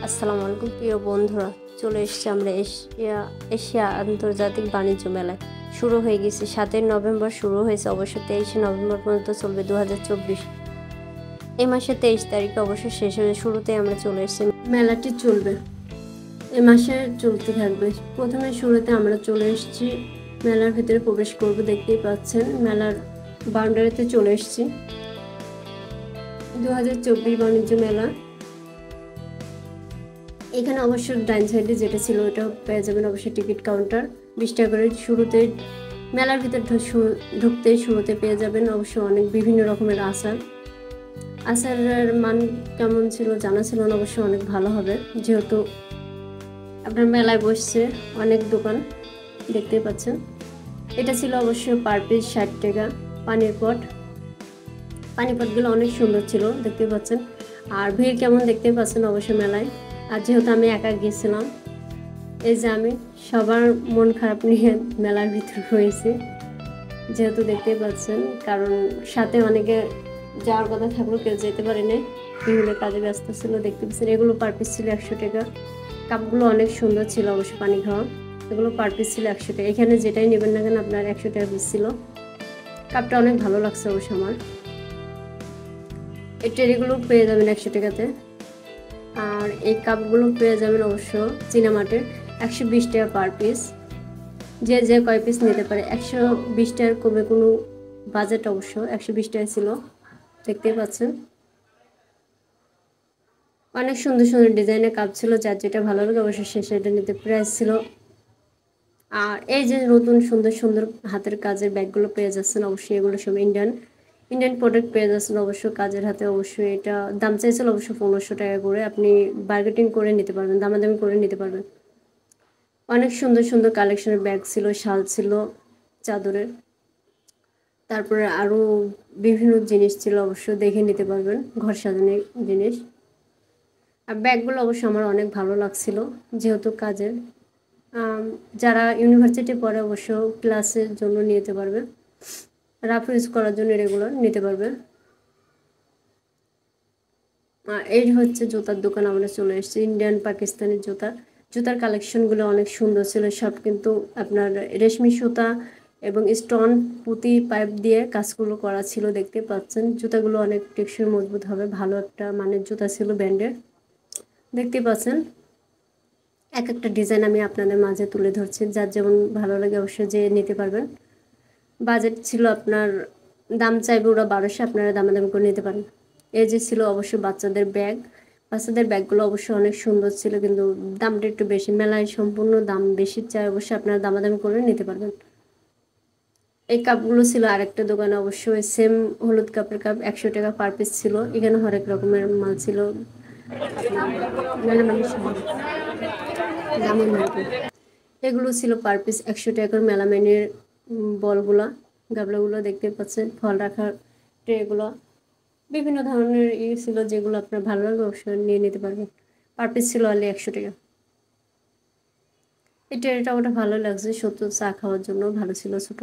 আসসালামু আলাইকুম প্রিয় বন্ধুরা, চলে এসেছি আমরা এশিয়া আন্তর্জাতিক বাণিজ্য মেলায়। শুরু হয়ে গেছে 7 নভেম্বর শুরু হয়েছে, অবশ্য 23 নভেম্বর পর্যন্ত চলবে 2024। এই মাসের 23 তারিখে অবশ্য শেষ হয়ে শুরুতে আমরা চলে এসেছি। মেলাটি চলবে এ মাসে চলতে থাকবে। প্রথমে শুরুতে আমরা চলে এসেছি, মেলার ভিতরে প্রবেশ করব। দেখতেই পাচ্ছেন মেলার বাউন্ডারিতে চলে এসেছি। 2024 বাণিজ্য মেলা। এখানে অবশ্য ডাইন সাইডে যেটা ছিল ওটা পেয়ে যাবেন অবশ্যই টিকিট কাউন্টার 20 টাকা করে। শুরুতে মেলার ভিতর ঢুকতেই শুরুতে পেয়ে যাবেন অবশ্য অনেক বিভিন্ন রকমের আচারের মান কেমন ছিল জানা ছিল না, অবশ্য অনেক ভালো হবে যেহেতু আপনার মেলায় বসছে অনেক দোকান দেখতে পাচ্ছেন। এটা ছিল অবশ্য পার পিস 60 টাকা। পানিপটগুলো অনেক সুন্দর ছিল দেখতে পাচ্ছেন। আর ভিড় কেমন দেখতে পাচ্ছেন অবশ্যই মেলায়। আর যেহেতু আমি একা গিয়েছিলাম, এই যে আমি সবার মন খারাপ নিয়ে মেলার ভিতর হয়েছি যেহেতু দেখতেই পাচ্ছেন, কারণ সাথে অনেকে যাওয়ার কথা থাকলেও কেউ যেতে পারেনি, বিভিন্ন কাজে ব্যস্ত ছিল। দেখতে পাচ্ছেন এগুলো পার পিস ছিল 100 টাকা। কাপগুলো অনেক সুন্দর ছিল অবশ্য পানি খাওয়া। এগুলো পার পিস ছিল 100 টাকা। এখানে যেটাই নেবেন না কেন আপনার 100 টাকা পিস ছিল। কাপটা অনেক ভালো লাগছে অবশ্য আমার। এই ট্রেগুলো পেয়ে যাবেন 100 টাকাতে। আর এই কাপগুলো পেয়ে যাবেন অবশ্য চীনামাটির 120 টাকা পার পিস। যে কয় পিস নিতে পারে, 120 টাকার কমে কোনো বাজেট অবশ্য 120 টাকা ছিল দেখতেই পাচ্ছেন। অনেক সুন্দর সুন্দর ডিজাইনের কাপ ছিল, যার যেটা ভালো লাগে অবশ্যই সেটা নিতে। প্রাইস ছিল। আর এই যে নতুন সুন্দর সুন্দর হাতের কাজের ব্যাগগুলো পেয়ে যাচ্ছেন অবশ্যই, এগুলো সব ইন্ডিয়ান প্রোডাক্ট পেয়ে যাচ্ছেন অবশ্য কাজের হাতে। অবশ্যই এটা দাম চাইছিল অবশ্য 1500 টাকা করে। আপনি বার্গেটিং করে নিতে পারবেন, দামাদামি করে নিতে পারবেন। অনেক সুন্দর সুন্দর কালেকশনের ব্যাগ ছিল, শাল ছিল চাদরের, তারপরে আরও বিভিন্ন জিনিস ছিল অবশ্য দেখে নিতে পারবেন, ঘর সাজানোর জিনিস। আর ব্যাগগুলো অবশ্য আমার অনেক ভালো লাগছিল যেহেতু কাজের। যারা ইউনিভার্সিটি পড়ে অবশ্য ক্লাসের জন্য নিতে পারবে, রাফ ইউজ করার জন্য রেগুলার নিতে পারবে। এই হচ্ছে জুতার দোকান, আমরা চলে এসেছি। ইন্ডিয়ান পাকিস্তানি জুতার কালেকশনগুলো অনেক সুন্দর ছিল সব, কিন্তু আপনার রেশমি সুতা এবং স্টোন পুঁতি পাইপ দিয়ে কাজগুলো করা ছিল দেখতে পাচ্ছেন। জুতাগুলো অনেক টেকসই মজবুত হবে, ভালো একটা মানের জুতা ছিল ব্র্যান্ডের দেখতে পাচ্ছেন। এক একটা ডিজাইন আমি আপনাদের মাঝে তুলে ধরছি, যার যেমন ভালো লাগে অবশ্যই যে নিতে পারবেন। বাজেট ছিল আপনার, দাম চাইবে ওরা 1200, আপনারা দামাদামি করে নিতে পারেন। এই যে ছিল অবশ্যই বাচ্চাদের ব্যাগগুলো অবশ্যই অনেক সুন্দর ছিল, কিন্তু দামটা একটু বেশি। মেলায় সম্পূর্ণ দাম বেশি চাই, অবশ্যই আপনারা দামাদামি করে নিতে পারবেন। এই কাপগুলো ছিল আরেকটা দোকানে অবশ্যই সেম হলুদ কাপের কাপ 100 টাকা পার পিস ছিল। এখানে হরেক রকমের মাল ছিল দামের মধ্যে। এগুলো ছিল পার পিস 100 টাকার মেলামাইনের বলগুলা, গাবলাগুলো দেখতে পাচ্ছেন, ফল রাখার ট্রেগুলো বিভিন্ন ধরনের ছিল, যেগুলো আপনার ভালো লাগবে অবশ্যই নিয়ে নিতে পারবেন। পার পিস ছিল অনলি 100 টাকা। এই ট্রেটা ওটা ভালো লাগছে, সত্য চা খাওয়ার জন্য ভালো ছিল, ছোট।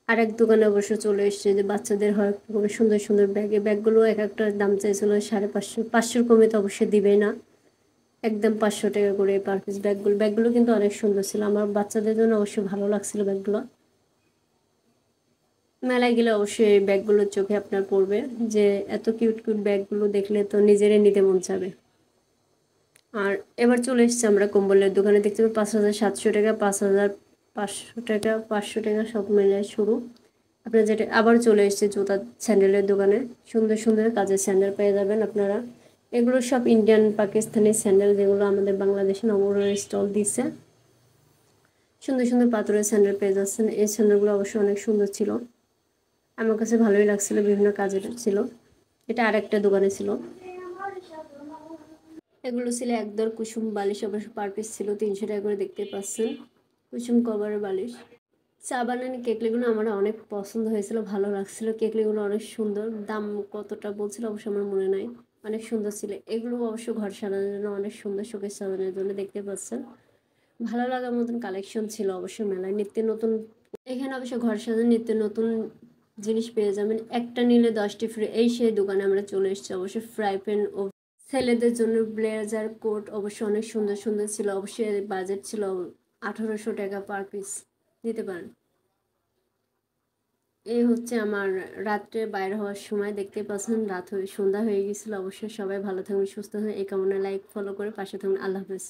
আর এক দোকানে অবশ্য চলে এসছে যে বাচ্চাদের হয় কোনো সুন্দর সুন্দর ব্যাগ। এই ব্যাগগুলো এক একটার দাম চাইছিল 550, 500 কমে তো অবশ্যই দিবে না, একদম 500 টাকা করে পার পিস। ব্যাগগুলো কিন্তু অনেক সুন্দর ছিল, আমার বাচ্চাদের জন্য অবশ্যই ভালো লাগছিল ব্যাগগুলো। মেলায় গেলে অবশ্যই এই ব্যাগগুলোর চোখে আপনার পড়বে, যে এত কিউট কিউট ব্যাগগুলো দেখলে তো নিজেরই নিতে মন চাবে। আর এবার চলে এসেছি আমরা কম্বলের দোকানে, দেখতে পাবেন 5700 টাকা, 5500 টাকা, 500 টাকা সব মিলে শুরু। আপনার যেটা আবার চলে এসেছে জুতা স্যান্ডেলের দোকানে, সুন্দর সুন্দর কাজের স্যান্ডেল পেয়ে যাবেন আপনারা। এগুলো সব ইন্ডিয়ান পাকিস্তানি স্যান্ডেল, যেগুলো আমাদের বাংলাদেশে নগরের স্টল দিচ্ছে। সুন্দর সুন্দর পাথরের স্যান্ডেল পেয়ে যাচ্ছেন। এই স্যান্ডেলগুলো অবশ্যই অনেক সুন্দর ছিল, আমার কাছে ভালোই লাগছিল, বিভিন্ন কাজের ছিল। এটা আরেকটা দোকানে ছিল। এগুলো ছিল একদর কুসুম বালিশ, অবশ্য পার পিস ছিল 300 টাকা করে দেখতে পাচ্ছেন, কুসুম কভারের বালিশ। চা বানানি কেকলিগুলো আমার অনেক পছন্দ হয়েছিল, ভালো লাগছিল। কেকলিগুলো অনেক সুন্দর, দাম কতটা বলছিল অবশ্য আমার মনে নাই, অনেক সুন্দর ছিল। এগুলো অবশ্য ঘর সাজানোর জন্য অনেক সুন্দর, শোকেস সাজানোর জন্য দেখতে পাচ্ছেন। ভালো লাগার মতন কালেকশন ছিল অবশ্য মেলায়। নিত্য নতুন, এখানে অবশ্য ঘর সাজানো নিত্য নতুন জিনিস পেয়ে যাবেন, একটা নিলে 10টি ফ্রি। এই সেই দোকানে আমরা চলে এসেছি অবশ্য। ফ্রাই প্যান ও ছেলেদের জন্য ব্লেজার কোট অবশ্যই অনেক সুন্দর সুন্দর ছিল, অবশ্যই এর বাজেট ছিল 1800 টাকা পার পিস, নিতে পারেন। এই হচ্ছে আমার রাত্রে বাইর হওয়ার সময়, দেখতে পাচ্ছেন রাত হয়ে সন্ধ্যা হয়ে গেছিল। অবশ্যই সবাই ভালো থাকবেন, সুস্থ থাকবেন এই কামনা, লাইক ফলো করে পাশে থাকবেন। আল্লাহ হাফেজ।